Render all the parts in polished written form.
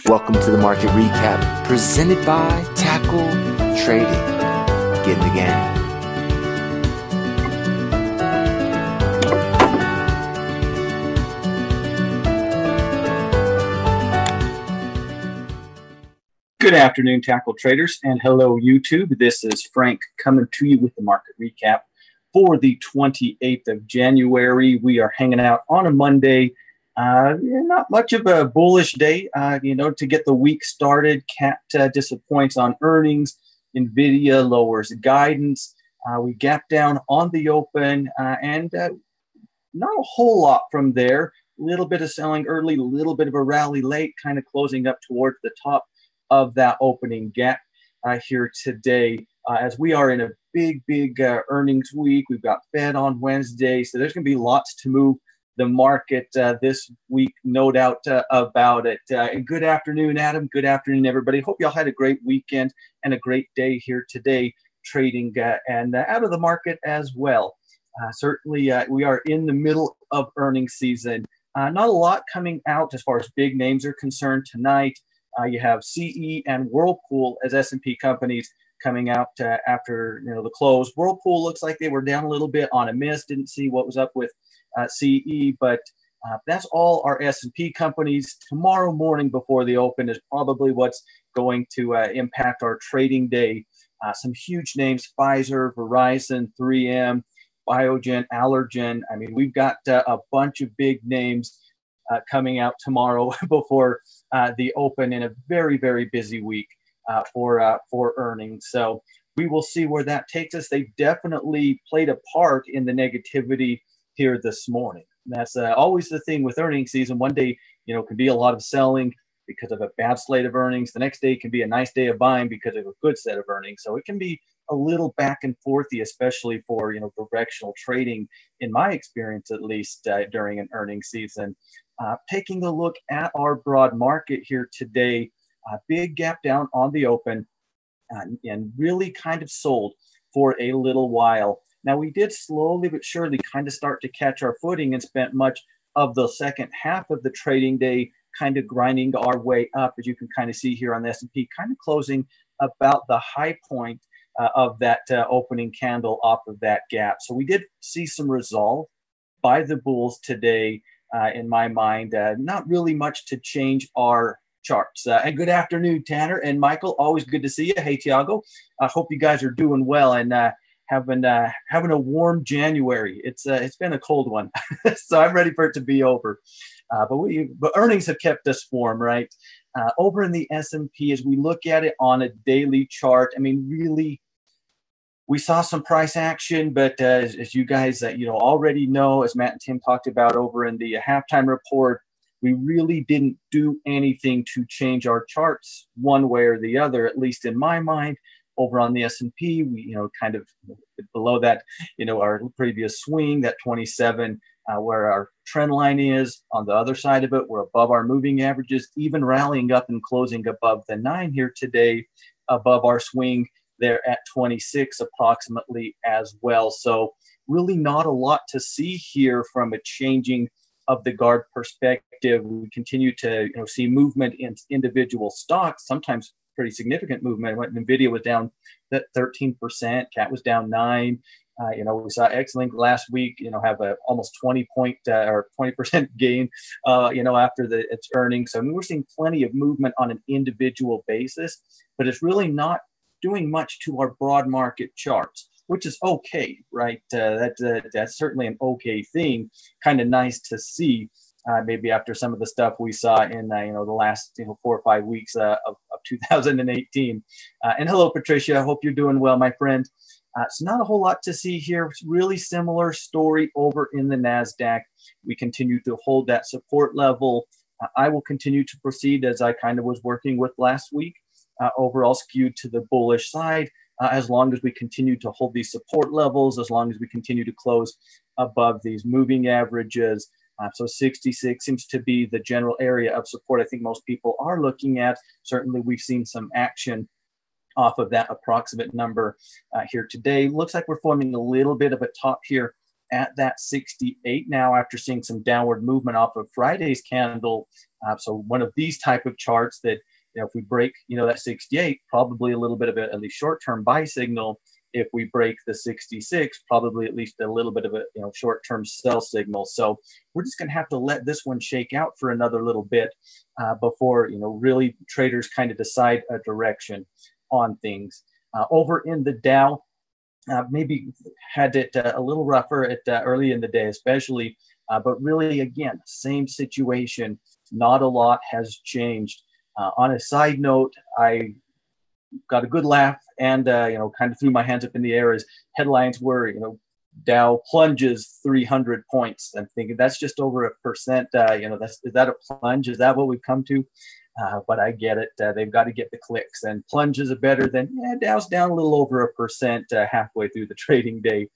Welcome to the market recap presented by Tackle Trading. Get in the game. Good afternoon, Tackle Traders, and hello, YouTube. This is Frank coming to you with the market recap for the 28th of January. We are hanging out on a Monday. Not much of a bullish day, to get the week started. Cat disappoints on earnings. NVIDIA lowers guidance. We gap down on the open, and not a whole lot from there. A little bit of selling early, a little bit of a rally late, kind of closing up towards the top of that opening gap here today. As we are in a big earnings week. We've got Fed on Wednesday, so there's going to be lots to move the market this week, no doubt about it. Good afternoon, Adam. Good afternoon, everybody. Hope y'all had a great weekend and a great day here today trading and out of the market as well. Certainly, we are in the middle of earnings season. Not a lot coming out as far as big names are concerned tonight. You have CE and Whirlpool as S&P companies coming out after the close. Whirlpool looks like they were down a little bit on a miss. Didn't see what was up with CE, but that's all our S&P companies. Tomorrow morning before the open is probably what's going to impact our trading day. Some huge names: Pfizer, Verizon, 3M, Biogen, Allergen. I mean, we've got a bunch of big names coming out tomorrow before the open in a very busy week for earnings. So we will see where that takes us. They definitely played a part in the negativity here this morning. That's always the thing with earnings season. One day, can be a lot of selling because of a bad slate of earnings. The next day can be a nice day of buying because of a good set of earnings. So it can be a little back and forthy, especially for directional trading, in my experience at least, during an earnings season. Taking a look at our broad market here today, big gap down on the open and really kind of sold for a little while. Now, we did slowly but surely kind of start to catch our footing and spent much of the second half of the trading day kind of grinding our way up, as you can kind of see here on the S&P, kind of closing about the high point of that opening candle off of that gap. So we did see some resolve by the bulls today. In my mind, not really much to change our charts. And good afternoon, Tanner and Michael. Always good to see you. Hey, Tiago. I hope you guys are doing well and having a warm January. It's been a cold one, so I'm ready for it to be over. But earnings have kept us warm, right? Over in the S&P, as we look at it on a daily chart, I mean, really, we saw some price action, but as you guys already know, as Matt and Tim talked about over in the halftime report, we really didn't do anything to change our charts one way or the other, at least in my mind. Over on the S&P, we kind of below that, our previous swing, that 27, where our trend line is. On the other side of it, we're above our moving averages, even rallying up and closing above the 9 here today, above our swing. They're at 26 approximately as well. So really not a lot to see here from a changing of the guard perspective. We continue to see movement in individual stocks, sometimes pretty significant movement. NVIDIA was down 13%, CAT was down 9%. We saw X-Link last week, have a almost 20% gain, after its earnings. So I mean, we're seeing plenty of movement on an individual basis, but it's really not doing much to our broad market charts, which is okay, right? That's certainly an okay thing. Kind of nice to see, maybe after some of the stuff we saw in the last 4 or 5 weeks of 2018. And hello, Patricia. I hope you're doing well, my friend. So not a whole lot to see here. It's really similar story over in the NASDAQ. We continue to hold that support level. I will continue to proceed as I kind of was working with last week. Overall skewed to the bullish side, as long as we continue to hold these support levels, as long as we continue to close above these moving averages. So 66 seems to be the general area of support I think most people are looking at. Certainly, we've seen some action off of that approximate number here today. Looks like we're forming a little bit of a top here at that 68 now after seeing some downward movement off of Friday's candle So one of these type of charts that, if we break, that 68, probably a little bit of a, at least short-term buy signal. If we break the 66, probably at least a little bit of a, short-term sell signal. So we're just going to have to let this one shake out for another little bit before, really traders kind of decide a direction on things. Over in the Dow, maybe had it a little rougher at early in the day, especially, but really, again, same situation. Not a lot has changed. On a side note, I got a good laugh and, kind of threw my hands up in the air as headlines were, Dow plunges 300 points. I'm thinking that's just over 1%. Is that a plunge? Is that what we've come to? But I get it. They've got to get the clicks, and plunges are better than Dow's down a little over 1% halfway through the trading day.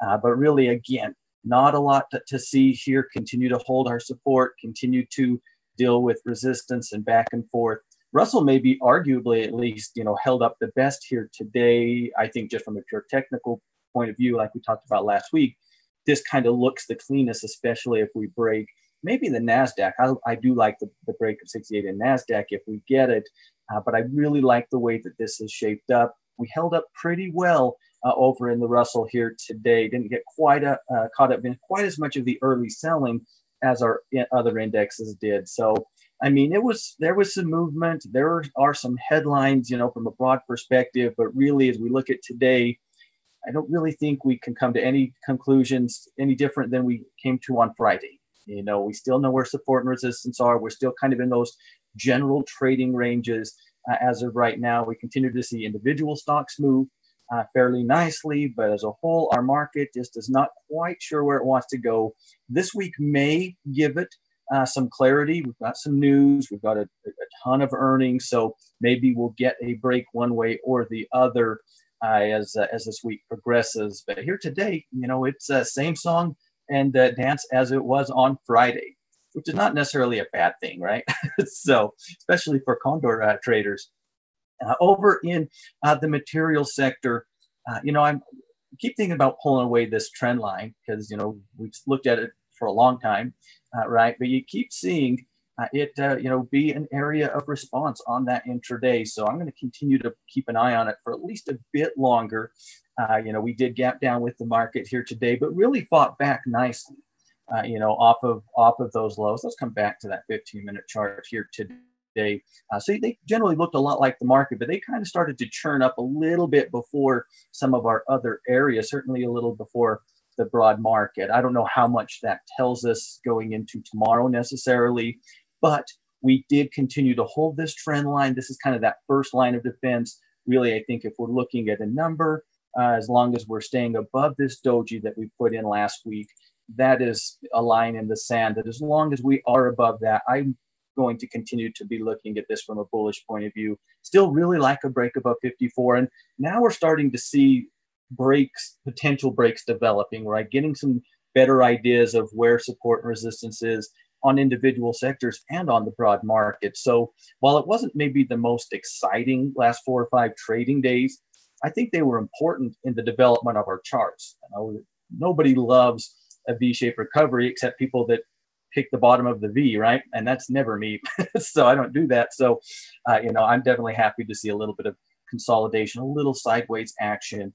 But really, again, not a lot to see here. Continue to hold our support, continue to deal with resistance and back and forth. Russell may be arguably at least, held up the best here today. I think just from a pure technical point of view, like we talked about last week, this kind of looks the cleanest, especially if we break maybe the NASDAQ. I do like the break of 68 in NASDAQ if we get it, but I really like the way that this is shaped up. We held up pretty well over in the Russell here today. Didn't get quite caught up in quite as much of the early selling as our other indexes did. So, I mean, there was some movement. There are some headlines, from a broad perspective, but really, as we look at today, I don't really think we can come to any conclusions any different than we came to on Friday. We still know where support and resistance are. We're still kind of in those general trading ranges as of right now. We continue to see individual stocks move fairly nicely, but as a whole, our market just is not quite sure where it wants to go. This week may give it some clarity. We've got some news. We've got a ton of earnings, so maybe we'll get a break one way or the other as this week progresses. But here today, it's same song and dance as it was on Friday, which is not necessarily a bad thing, right? So, especially for Condor traders. Over in the material sector, I keep thinking about pulling away this trend line because, we've looked at it for a long time, right? But you keep seeing it, be an area of response on that intraday. So I'm going to continue to keep an eye on it for at least a bit longer. We did gap down with the market here today, but really fought back nicely, off of those lows. Let's come back to that 15-minute chart here today. So they generally looked a lot like the market, but they kind of started to churn up a little bit before some of our other areas, certainly a little before the broad market. I don't know how much that tells us going into tomorrow necessarily, but we did continue to hold this trend line. This is kind of that first line of defense. Really, I think if we're looking at a number, as long as we're staying above this doji that we put in last week, that is a line in the sand that as long as we are above that, I'm going to continue to be looking at this from a bullish point of view. Still really like a break above 54. And now we're starting to see potential breaks developing, right? Getting some better ideas of where support and resistance is on individual sectors and on the broad market. So while it wasn't maybe the most exciting last 4 or 5 trading days, I think they were important in the development of our charts. Nobody loves a V-shaped recovery except people that pick the bottom of the V, right? And that's never me. So I don't do that. So, I'm definitely happy to see a little bit of consolidation, a little sideways action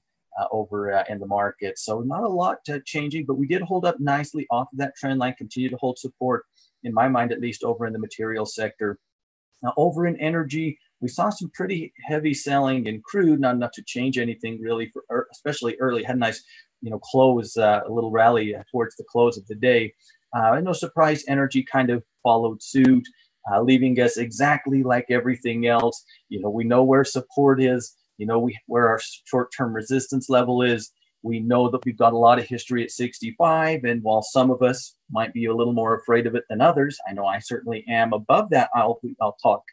over in the market. So not a lot changing, but we did hold up nicely off of that trend line, continue to hold support, in my mind, at least over in the material sector. Now, over in energy, we saw some pretty heavy selling in crude, not enough to change anything really, especially early. Had a nice, close, a little rally towards the close of the day. No surprise, energy kind of followed suit, leaving us exactly like everything else. We know where support is. Where our short-term resistance level is. We know that we've got a lot of history at 65. And while some of us might be a little more afraid of it than others, I know I certainly am above that. I'll talk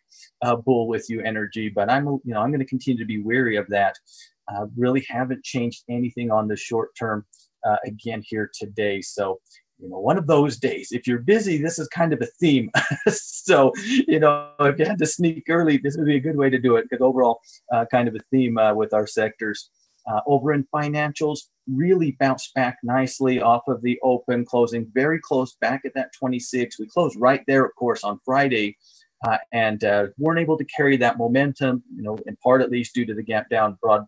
bull with you, energy, but I'm going to continue to be wary of that. Really haven't changed anything on the short term again here today. So, one of those days, if you're busy, this is kind of a theme. So, if you had to sneak early, this would be a good way to do it because overall kind of a theme with our sectors. Over in financials, really bounced back nicely off of the open, closing very close back at that 26. We closed right there, of course, on Friday, and weren't able to carry that momentum, in part at least due to the gap down broad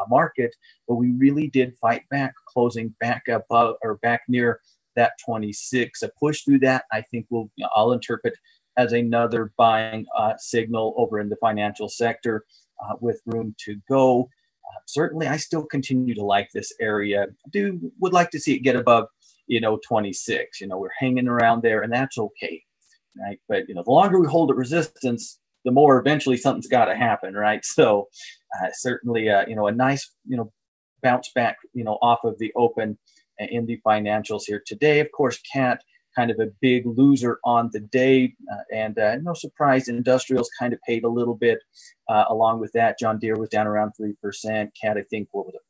market. But we really did fight back, closing back above or back near that 26. A push through that, I think I'll interpret as another buying signal over in the financial sector with room to go. Certainly, I still continue to like this area. Would like to see it get above, 26. We're hanging around there, and that's okay, right? But the longer we hold at resistance, the more eventually something's got to happen, right? So certainly, a nice, bounce back, off of the open in the financials here today. Of course, CAT kind of a big loser on the day, and no surprise, industrials kind of paid a little bit along with that. John Deere was down around 3%. CAT, I think, what was it,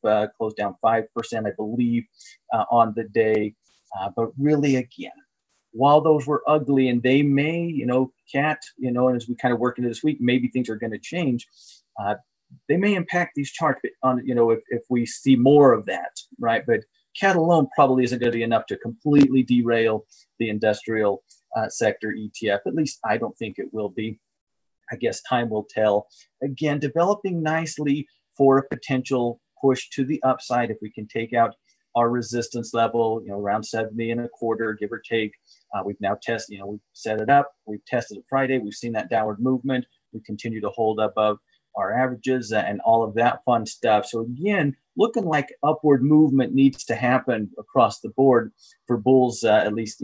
5, closed down 5%, I believe, on the day. But really, again, while those were ugly, and they may, CAT, and as we kind of work into this week, maybe things are going to change. They may impact these charts on, if we see more of that, right? But CAT alone probably isn't going to be enough to completely derail the industrial sector ETF. At least I don't think it will be. I guess time will tell. Again, developing nicely for a potential push to the upside if we can take out our resistance level, around 70.25, give or take. We've now tested, we've set it up. We've tested it Friday. We've seen that downward movement. We continue to hold above our averages and all of that fun stuff. So again, looking like upward movement needs to happen across the board for bulls, at least,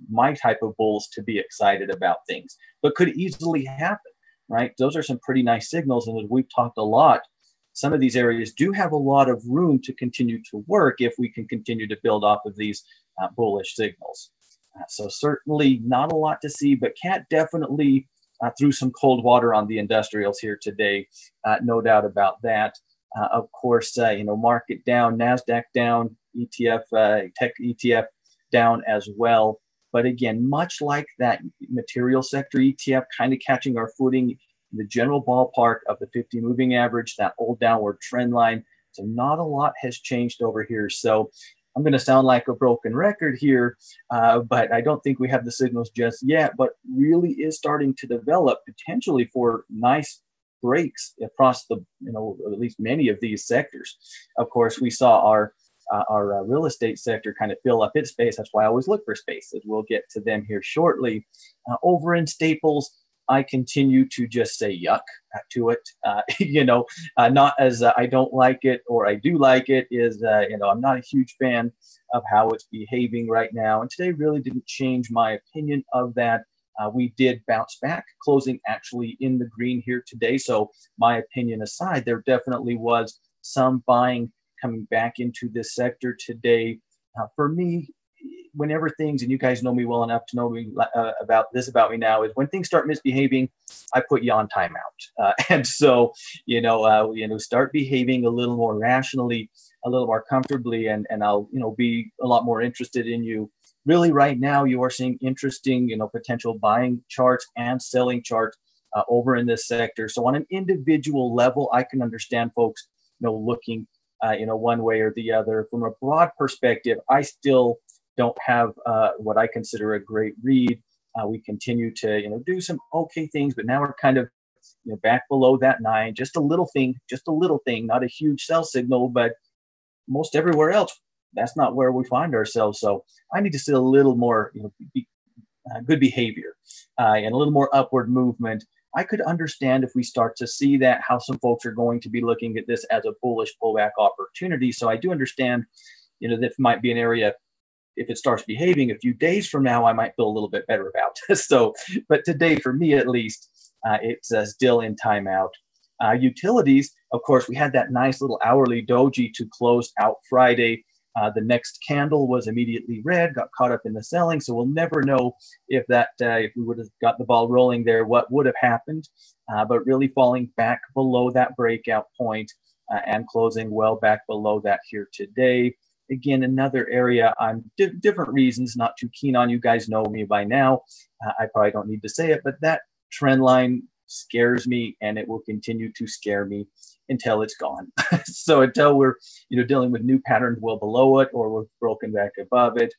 my type of bulls, to be excited about things, but could easily happen, right? Those are some pretty nice signals. And as we've talked a lot, some of these areas do have a lot of room to continue to work if we can continue to build off of these bullish signals. So certainly not a lot to see, but CAT definitely threw some cold water on the industrials here today. No doubt about that. Of course, market down, NASDAQ down, ETF, tech ETF down as well. But again, much like that material sector ETF, kind of catching our footing in the general ballpark of the 50 moving average, that old downward trend line. So not a lot has changed over here. So I'm going to sound like a broken record here, but I don't think we have the signals just yet, but really is starting to develop potentially for nice breaks across the, at least many of these sectors. Of course, we saw our real estate sector kind of fill up its space. That's why I always look for spaces. We'll get to them here shortly. Over in staples, I continue to just say yuck to it. Not as I don't like it or I do like it, is, I'm not a huge fan of how it's behaving right now. And today really didn't change my opinion of that. We did bounce back, closing actually in the green here today. So my opinion aside, there definitely was some buying coming back into this sector today. For me, whenever things, and you guys know me well enough to know me about me now, is when things start misbehaving, I put you on timeout. And so, start behaving a little more rationally, a little more comfortably, and I'll, be a lot more interested in you. Really, right now, you are seeing interesting, potential buying charts and selling charts over in this sector. So on an individual level, I can understand folks, looking, one way or the other. From a broad perspective, I still don't have what I consider a great read. We continue to, do some okay things, but now we're kind of, back below that 9. Just a little thing, not a huge sell signal, but most everywhere else, that's not where we find ourselves. So I need to see a little more, good behavior and a little more upward movement. I could understand if we start to see that, how some folks are going to be looking at this as a bullish pullback opportunity. So I do understand, that might be an area, if it starts behaving a few days from now, I might feel a little bit better about. So, but today, for me at least, it's still in timeout. Utilities, of course, we had that nice little hourly doji to close out Friday. The next candle was immediately red, got caught up in the selling. So we'll never know if if we would have got the ball rolling there, what would have happened. But really falling back below that breakout point and closing well back below that here today. Again, another area on different reasons, not too keen on. You guys know me by now. I probably don't need to say it, but that trend line scares me, and it will continue to scare me until it's gone. So until we're, dealing with new patterns well below it, or we're broken back above it.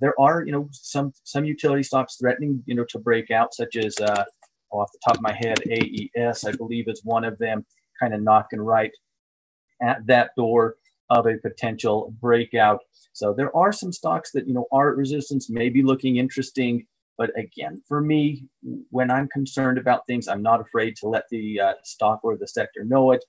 There are, some utility stocks threatening, to break out, such as off the top of my head, AES, I believe, is one of them, kind of knocking right at that door of a potential breakout. So there are some stocks that, are at resistance, may be looking interesting. But again, for me, when I'm concerned about things, I'm not afraid to let the stock or the sector know it.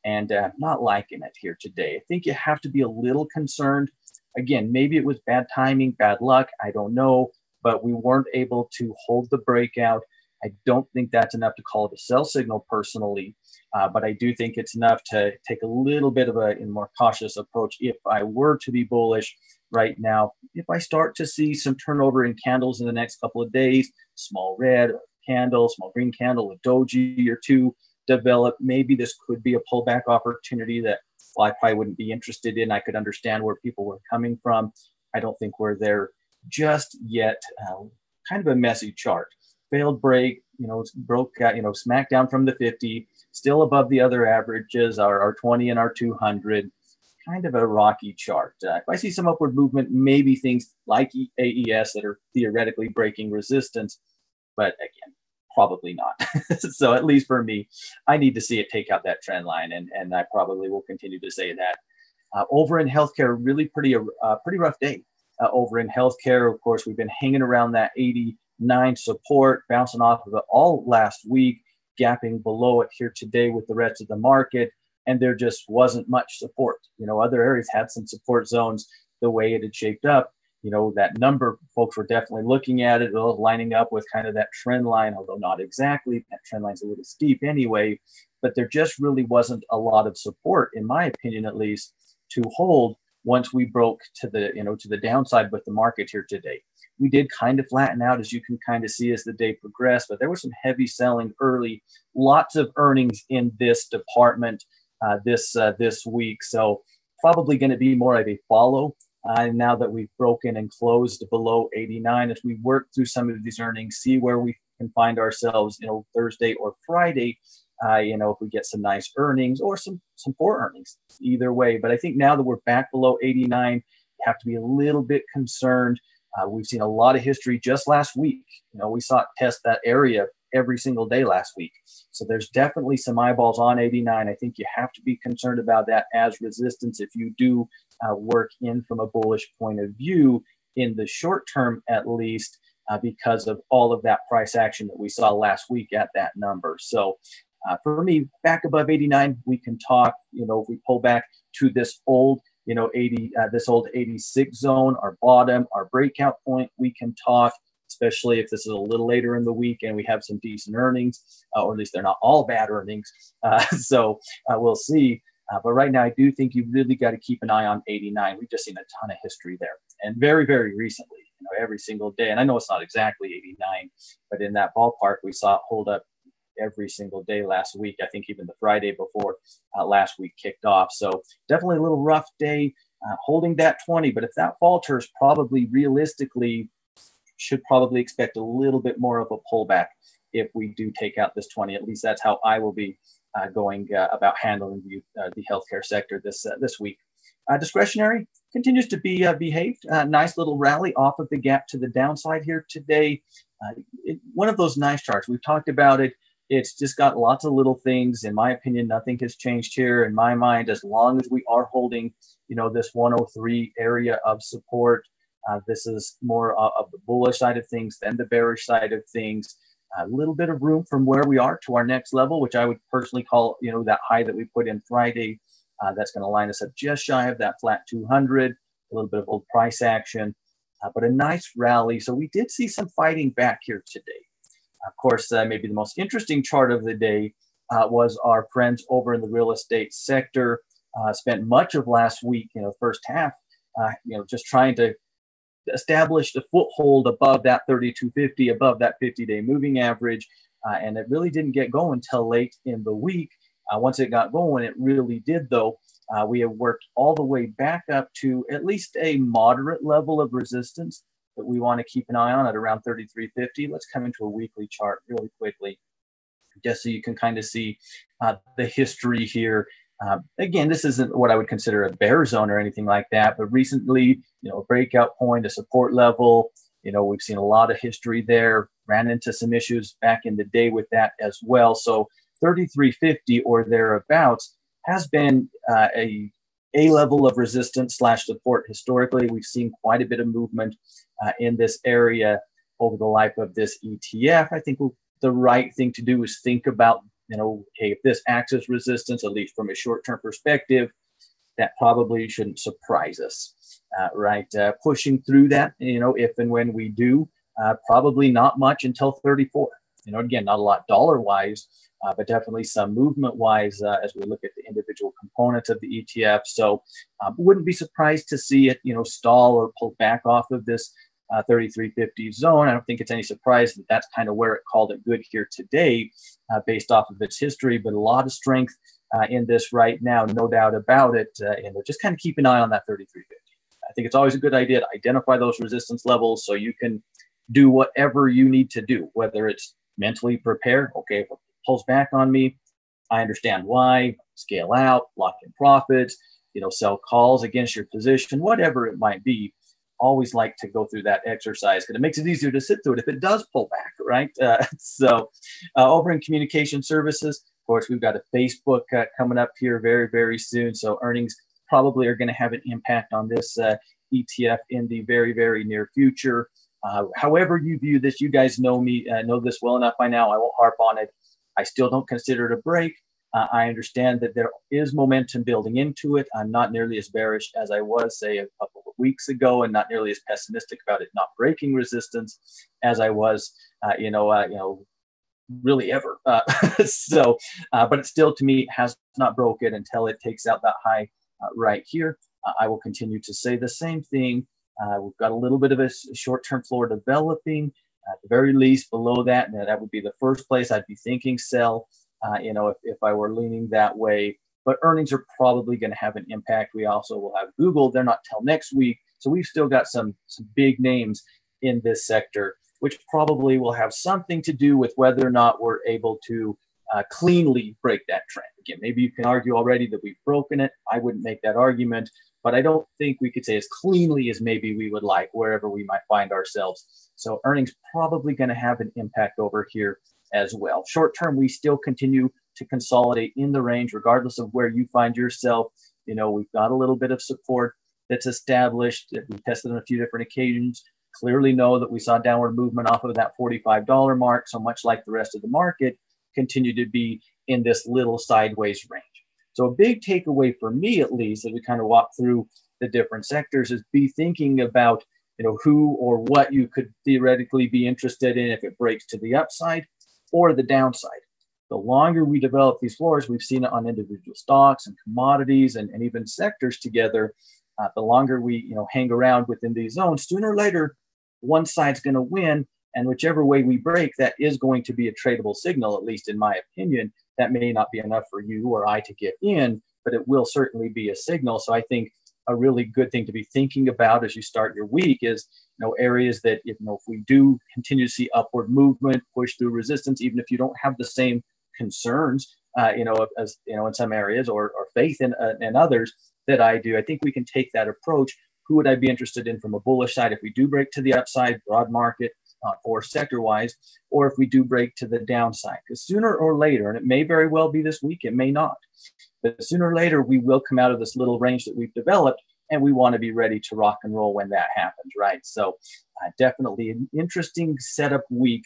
And not liking it here today. I think you have to be a little concerned. Again, maybe it was bad timing, bad luck, I don't know. But we weren't able to hold the breakout. I don't think that's enough to call it a sell signal personally. But I do think it's enough to take a little bit of a more cautious approach if I were to be bullish right now. If I start to see some turnover in candles in the next couple of days, small red candle, small green candle, a doji or two develop, maybe this could be a pullback opportunity that, well, I probably wouldn't be interested in. I could understand where people were coming from. I don't think we're there just yet. Kind of a messy chart. Failed break, broke out, smacked down from the 50, still above the other averages, our 20 and our 200. Kind of a rocky chart. If I see some upward movement, maybe things like AES that are theoretically breaking resistance, but again, probably not. So at least for me, I need to see it take out that trend line, and I probably will continue to say that. Over in healthcare, really pretty rough day. Over in healthcare, of course, we've been hanging around that 89 support, bouncing off of it all last week, gapping below it here today with the rest of the market. And there just wasn't much support. Other areas had some support zones the way it had shaped up. That number, folks were definitely looking at it, lining up with kind of that trend line, although not exactly. That trend line's a little steep anyway, but there just really wasn't a lot of support, in my opinion, at least, to hold once we broke to the downside with the market here today. We did kind of flatten out, as you can kind of see as the day progressed, but there was some heavy selling early, lots of earnings in this department this week. So probably going to be more of a follow now that we've broken and closed below 89. As we work through some of these earnings, see where we can find ourselves, Thursday or Friday, if we get some nice earnings or some poor earnings, either way. But I think now that we're back below 89, you have to be a little bit concerned. We've seen a lot of history just last week. We saw it test that area every single day last week. So there's definitely some eyeballs on 89. I think you have to be concerned about that as resistance if you do work in from a bullish point of view in the short term, at least, because of all of that price action that we saw last week at that number. So for me, back above 89, we can talk. If we pull back to this old, this old 86 zone, our bottom, our breakout point, we can talk. Especially if this is a little later in the week and we have some decent earnings, or at least they're not all bad earnings. So we'll see. But right now, I do think you've really got to keep an eye on 89. We've just seen a ton of history there, and very, very recently, every single day. And I know it's not exactly 89, but in that ballpark, we saw it hold up every single day last week. I think even the Friday before last week kicked off. So definitely a little rough day holding that 20. But if that falters, probably realistically, should probably expect a little bit more of a pullback if we do take out this 20. At least that's how I will be going about handling the healthcare sector this week. Discretionary continues to be behaved. Nice little rally off of the gap to the downside here today. One of those nice charts. We've talked about it. It's just got lots of little things. In my opinion, nothing has changed here. In my mind, as long as we are holding, this 103 area of support, this is more of the bullish side of things than the bearish side of things. A little bit of room from where we are to our next level, which I would personally call, that high that we put in Friday. That's going to line us up just shy of that flat 200, a little bit of old price action, but a nice rally. So we did see some fighting back here today. Of course, maybe the most interesting chart of the day was our friends over in the real estate sector. Spent much of last week, first half, just trying to established a foothold above that 3250, above that 50-day moving average, and it really didn't get going until late in the week. Once it got going, it really did, though. We have worked all the way back up to at least a moderate level of resistance that we want to keep an eye on at around 3350. Let's come into a weekly chart really quickly. just so you can kind of see the history here. Again, this isn't what I would consider a bear zone or anything like that, but recently, a breakout point, a support level, we've seen a lot of history there, ran into some issues back in the day with that as well. So 3350 or thereabouts has been a level of resistance / support historically. We've seen quite a bit of movement in this area over the life of this ETF. I think the right thing to do is think about, hey, if this acts as resistance, at least from a short-term perspective, that probably shouldn't surprise us, right? Pushing through that, if and when we do, probably not much until 34. Again, not a lot dollar-wise, but definitely some movement-wise as we look at the individual components of the ETF. So wouldn't be surprised to see it, stall or pull back off of this 3350 zone. I don't think it's any surprise that that's kind of where it called it good here today based off of its history, but a lot of strength in this right now, no doubt about it. And just kind of keep an eye on that 3350. I think it's always a good idea to identify those resistance levels so you can do whatever you need to do, whether it's mentally prepare. Okay, if it pulls back on me, I understand why, scale out, lock in profits, sell calls against your position, whatever it might be. Always like to go through that exercise because it makes it easier to sit through it if it does pull back, right? So over in communication services, of course, we've got a Facebook coming up here very, very soon. So earnings probably are going to have an impact on this ETF in the very, very near future. However you view this, you guys know me, know this well enough by now. I won't harp on it. I still don't consider it a break. I understand that there is momentum building into it. I'm not nearly as bearish as I was, say, a couple of weeks ago, and not nearly as pessimistic about it not breaking resistance as I was, really ever. So, but it still, to me, has not broken until it takes out that high right here. I will continue to say the same thing. We've got a little bit of a short-term floor developing. At the very least, below that, that would be the first place I'd be thinking sell. If I were leaning that way. But earnings are probably going to have an impact. We also will have Google. They're not till next week. So we've still got some big names in this sector, which probably will have something to do with whether or not we're able to cleanly break that trend. Again, maybe you can argue already that we've broken it. I wouldn't make that argument, but I don't think we could say as cleanly as maybe we would like wherever we might find ourselves. So earnings probably going to have an impact over here as well. Short term, we still continue to consolidate in the range, regardless of where you find yourself. We've got a little bit of support that's established that we tested on a few different occasions. Clearly know that we saw downward movement off of that $45 mark. So much like the rest of the market, continue to be in this little sideways range. So a big takeaway for me, at least, as we kind of walk through the different sectors, is be thinking about, who or what you could theoretically be interested in if it breaks to the upside or the downside. The longer we develop these floors, we've seen it on individual stocks and commodities and even sectors together. The longer we hang around within these zones, sooner or later, one side's going to win. And whichever way we break, that is going to be a tradable signal, at least in my opinion. That may not be enough for you or I to get in, but it will certainly be a signal. So I think a really good thing to be thinking about as you start your week is, areas that, if we do continue to see upward movement, push through resistance, even if you don't have the same concerns, as in some areas or faith in others that I do, I think we can take that approach. Who would I be interested in from a bullish side if we do break to the upside, broad market, or sector-wise, or if we do break to the downside? Because sooner or later, and it may very well be this week, it may not, but sooner or later, we will come out of this little range that we've developed, and we want to be ready to rock and roll when that happens, right? So definitely an interesting setup week.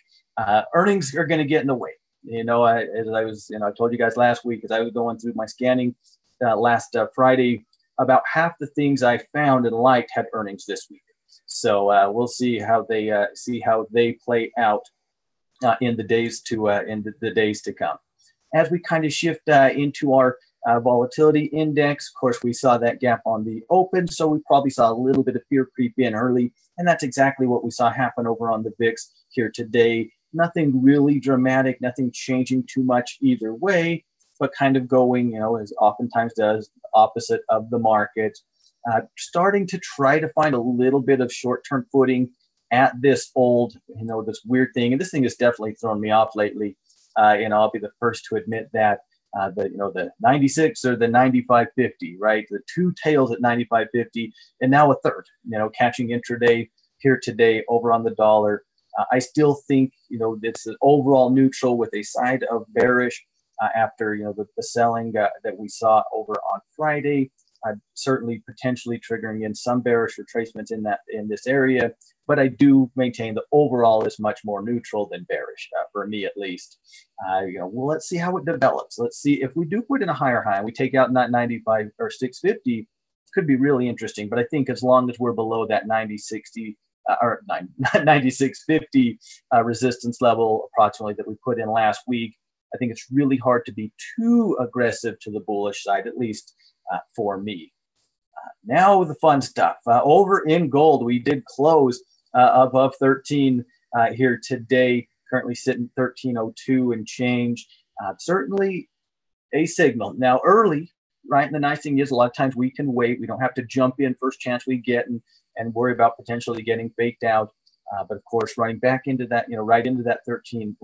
Earnings are going to get in the way. As I was, I told you guys last week, as I was going through my scanning last Friday, about half the things I found and liked had earnings this week. So we'll see how they play out in the days to come. As we kind of shift into our volatility index, of course, we saw that gap on the open, so we probably saw a little bit of fear creep in early, and that's exactly what we saw happen over on the VIX here today. Nothing really dramatic, nothing changing too much either way, but kind of going, as oftentimes does, opposite of the market. Starting to try to find a little bit of short-term footing at this old, this weird thing. And this thing has definitely thrown me off lately. I'll be the first to admit that. The 96 or the 95.50, right? The two tails at 95.50, and now a third, catching intraday here today over on the dollar. I still think, it's an overall neutral with a side of bearish after, the selling that we saw over on Friday. Certainly potentially triggering in some bearish retracements in this area, but I do maintain the overall is much more neutral than bearish for me at least. Well, let's see how it develops. Let's see if we do put in a higher high and we take out not 95 or 650, could be really interesting. But I think as long as we're below that 9060 or 9650 resistance level approximately that we put in last week, I think it's really hard to be too aggressive to the bullish side, at least for me. Now the fun stuff. Over in gold, we did close above 13 here today, currently sitting 1302 and change. Certainly a signal. Now early, right? And the nice thing is a lot of times we can wait. We don't have to jump in first chance we get and worry about potentially getting faked out. But of course, running back into that, right into that 13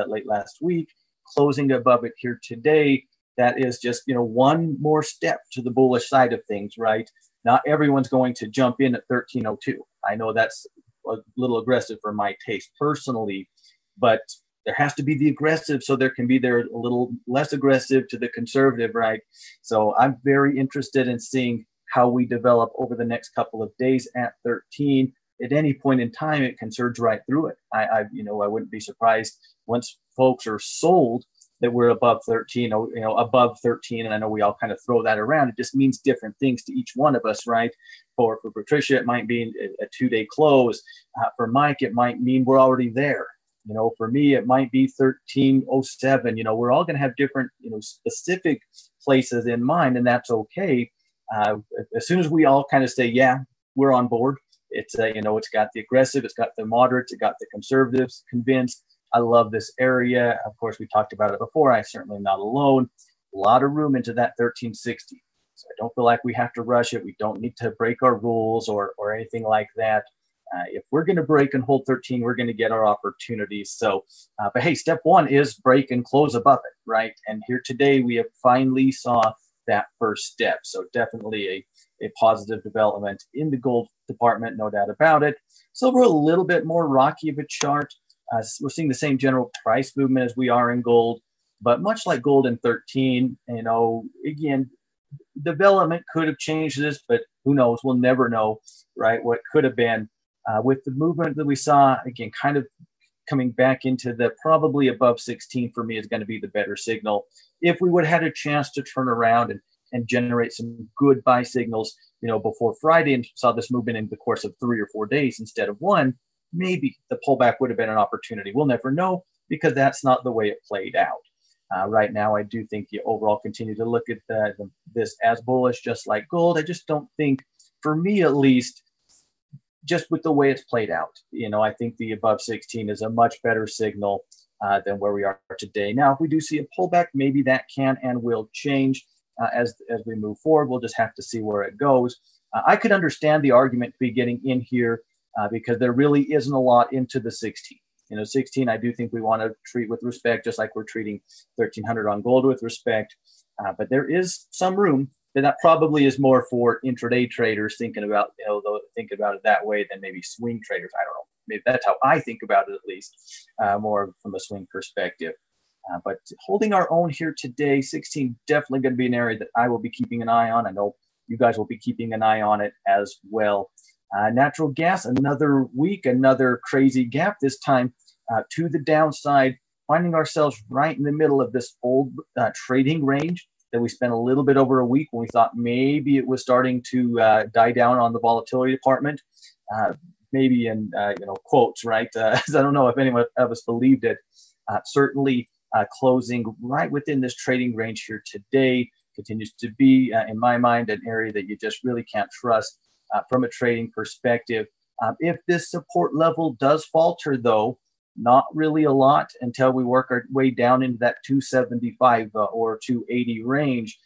late last week, closing above it here today. That is just, one more step to the bullish side of things, right? Not everyone's going to jump in at 1302. I know that's a little aggressive for my taste personally, but there has to be the aggressive so there can be a little less aggressive to the conservative, right? So I'm very interested in seeing how we develop over the next couple of days at 13. At any point in time, it can surge right through it. I wouldn't be surprised once folks are sold that we're above 13, above 13. And I know we all kind of throw that around. It just means different things to each one of us, right? For Patricia, it might be a 2-day close. For Mike, it might mean we're already there. For me, it might be 1307. We're all going to have different, specific places in mind, and that's okay. As soon as we all kind of say, yeah, we're on board. It's, it's got the aggressive, it's got the moderates, it got the conservatives convinced. I love this area. Of course, we talked about it before. I certainly am not alone. A lot of room into that 1360. So I don't feel like we have to rush it. We don't need to break our rules or anything like that. If we're going to break and hold 13, we're going to get our opportunities. So, but hey, step one is break and close above it, right? And here today, we have finally saw that first step. So definitely a positive development in the gold department, no doubt about it. Silver, a little bit more rocky of a chart. We're seeing the same general price movement as we are in gold, but much like gold in 13, again, development could have changed this, but who knows? We'll never know, right? What could have been with the movement that we saw, again, kind of coming back into the probably above 16 for me is going to be the better signal. If we would have had a chance to turn around and generate some good buy signals, before Friday and saw this movement in the course of 3 or 4 days instead of one, maybe the pullback would have been an opportunity. We'll never know because that's not the way it played out. Right now, I do think you overall continue to look at this as bullish, just like gold. I just don't think, for me at least, just with the way it's played out, I think the above 16 is a much better signal than where we are today. Now, if we do see a pullback, maybe that can and will change as we move forward. We'll just have to see where it goes. I could understand the argument to be getting in here because there really isn't a lot into the 16. 16, I do think we want to treat with respect, just like we're treating 1300 on gold with respect. But there is some room that probably is more for intraday traders thinking about, thinking about it that way than maybe swing traders. I don't know. Maybe that's how I think about it, at least, more from a swing perspective. But holding our own here today, 16 definitely going to be an area that I will be keeping an eye on. I know you guys will be keeping an eye on it as well. Natural gas, another week, another crazy gap, this time to the downside, finding ourselves right in the middle of this old trading range that we spent a little bit over a week when we thought maybe it was starting to die down on the volatility department. Maybe in quotes, right? I don't know if anyone of us believed it. Certainly closing right within this trading range here today continues to be, in my mind, an area that you just really can't trust from a trading perspective. If this support level does falter, though, not really a lot until we work our way down into that 275 or 280 range.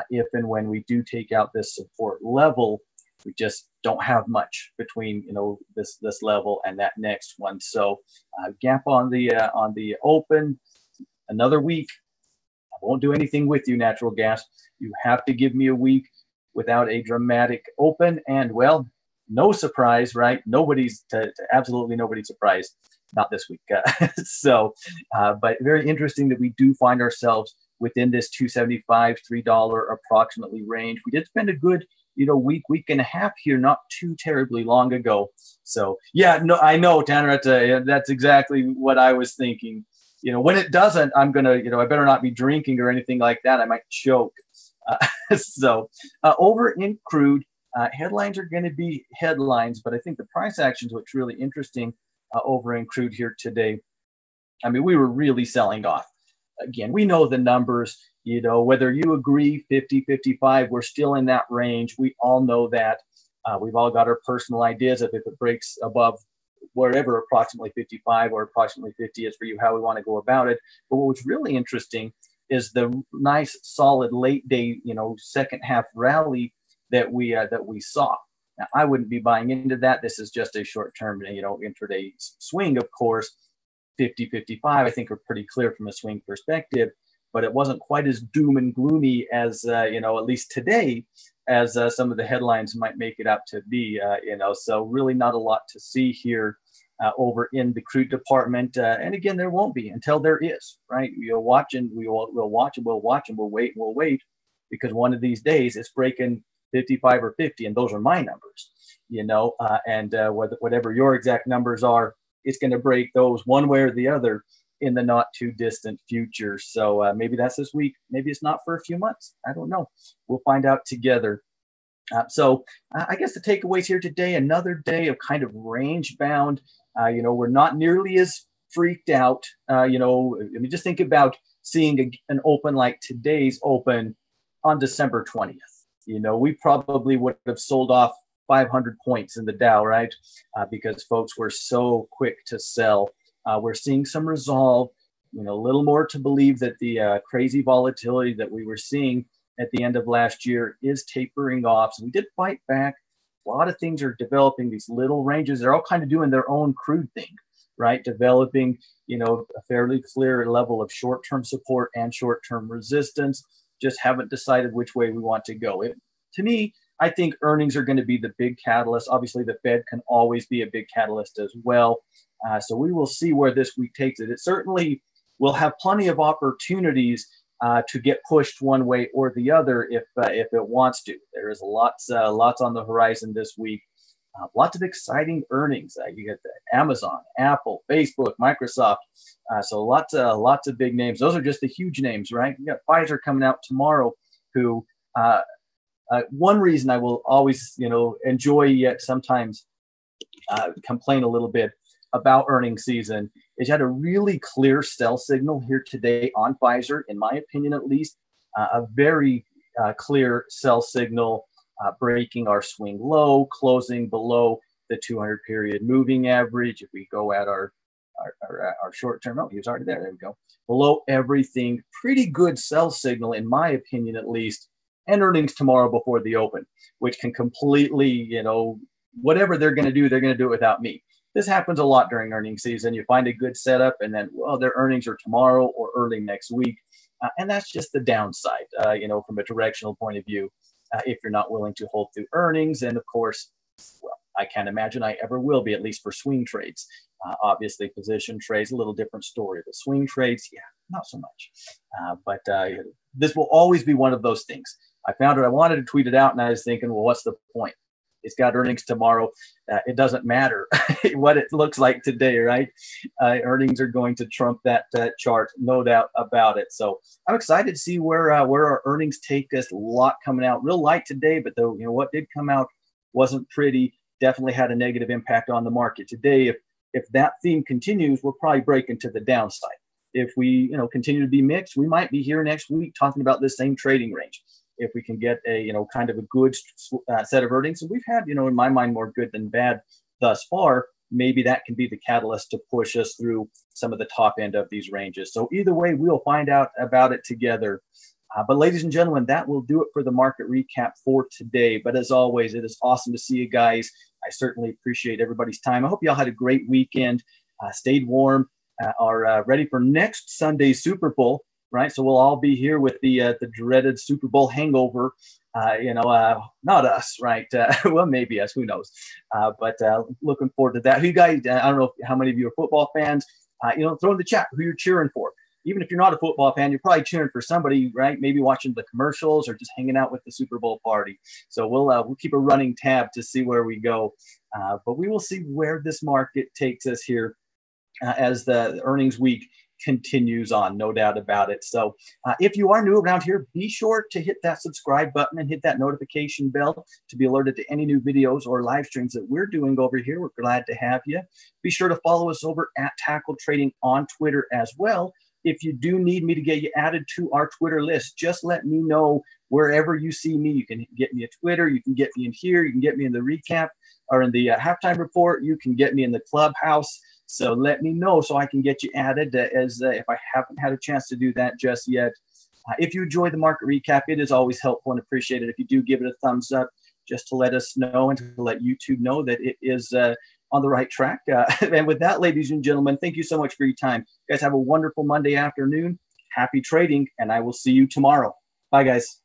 If and when we do take out this support level, we just don't have much between this level and that next one. So gap on the open, another week. I won't do anything with you, natural gas. You have to give me a week without a dramatic open. And well, no surprise, right? Absolutely nobody's surprised. Not this week. But very interesting that we do find ourselves within this $2.75, $3 approximately range. We did spend a good, week and a half here, not too terribly long ago. So yeah, no, I know, Tanner, that's exactly what I was thinking. When it doesn't, I'm gonna, I better not be drinking or anything like that. I might choke. Over in crude, headlines are going to be headlines, but I think the price actions, what's really interesting over in crude here today. I mean, we were really selling off. Again, we know the numbers, whether you agree 50, 55, we're still in that range. We all know that. We've all got our personal ideas of if it breaks above wherever approximately 55 or approximately 50 is for you, how we want to go about it. But what was really interesting is the nice, solid late day, second half rally that we saw. Now, I wouldn't be buying into that. This is just a short-term, intraday swing, of course. 50, 55, I think are pretty clear from a swing perspective, but it wasn't quite as doom and gloomy as, at least today, as some of the headlines might make it out to be, so really not a lot to see here over in the crude department. And again, there won't be until there is, right? We'll watch and we'll watch and we'll watch and we'll wait, because one of these days it's breaking 55 or 50, and those are my numbers, whatever your exact numbers are, it's going to break those one way or the other in the not too distant future. So maybe that's this week. Maybe it's not for a few months. I don't know. We'll find out together. I guess the takeaways here today, another day of kind of range bound. We're not nearly as freaked out. Just think about seeing an open like today's open on December 20th. We probably would have sold off 500 points in the Dow, right? Because folks were so quick to sell. We're seeing some resolve, a little more to believe that the crazy volatility that we were seeing at the end of last year is tapering off. So we did fight back. A lot of things are developing, these little ranges. They're all kind of doing their own crude thing, right? Developing, a fairly clear level of short-term support and short-term resistance. Just haven't decided which way we want to go. To me, I think earnings are going to be the big catalyst. Obviously, the Fed can always be a big catalyst as well. So we will see where this week takes it. It certainly will have plenty of opportunities to get pushed one way or the other if it wants to. There is lots on the horizon this week. Lots of exciting earnings. You get the Amazon, Apple, Facebook, Microsoft. So lots of big names. Those are just the huge names, right? You got Pfizer coming out tomorrow, who one reason I will always, enjoy yet sometimes complain a little bit about earnings season is you had a really clear sell signal here today on Pfizer, in my opinion at least, a very clear sell signal breaking our swing low, closing below the 200-period moving average. If we go at our short-term, he was already there. There we go. Below everything, pretty good sell signal, in my opinion at least, and earnings tomorrow before the open, which can completely, whatever they're going to do it without me. This happens a lot during earnings season. You find a good setup, and then, their earnings are tomorrow or early next week. And that's just the downside, from a directional point of view, if you're not willing to hold through earnings. And of course, I can't imagine I ever will be, at least for swing trades. Obviously, position trades, a little different story. The swing trades, not so much. But this will always be one of those things. I found it. I wanted to tweet it out, and I was thinking, well, what's the point? It's got earnings tomorrow. It doesn't matter what it looks like today, right? Earnings are going to trump that chart, no doubt about it. So I'm excited to see where our earnings take us. A lot coming out, real light today, but though what did come out wasn't pretty. Definitely had a negative impact on the market today. If that theme continues, we'll probably break into the downside. If we continue to be mixed, we might be here next week talking about this same trading range. If we can get a kind of a good set of earnings, and we've had in my mind more good than bad thus far, maybe that can be the catalyst to push us through some of the top end of these ranges. So either way, we'll find out about it together. But ladies and gentlemen, that will do it for the market recap for today. But as always, it is awesome to see you guys. I certainly appreciate everybody's time. I hope y'all had a great weekend, stayed warm. are ready for next Sunday's Super Bowl, right? So we'll all be here with the dreaded Super Bowl hangover. Not us, right? Well, maybe us, who knows? But looking forward to that. Who you guys, I don't know how many of you are football fans. Throw in the chat who you're cheering for. Even if you're not a football fan, you're probably cheering for somebody, right? Maybe watching the commercials or just hanging out with the Super Bowl party. So we'll keep a running tab to see where we go. But we will see where this market takes us here as the earnings week continues on, no doubt about it. So if you are new around here, be sure to hit that subscribe button and hit that notification bell to be alerted to any new videos or live streams that we're doing over here. We're glad to have you. Be sure to follow us over at Tackle Trading on Twitter as well. If you do need me to get you added to our Twitter list, just let me know wherever you see me. You can get me at Twitter. You can get me in here. You can get me in the recap or in the halftime report. You can get me in the clubhouse. So let me know so I can get you added if I haven't had a chance to do that just yet. If you enjoy the market recap, it is always helpful and appreciated if you do give it a thumbs up just to let us know and to let YouTube know that it is on the right track. And with that, ladies and gentlemen, thank you so much for your time. You guys have a wonderful Monday afternoon. Happy trading, and I will see you tomorrow. Bye, guys.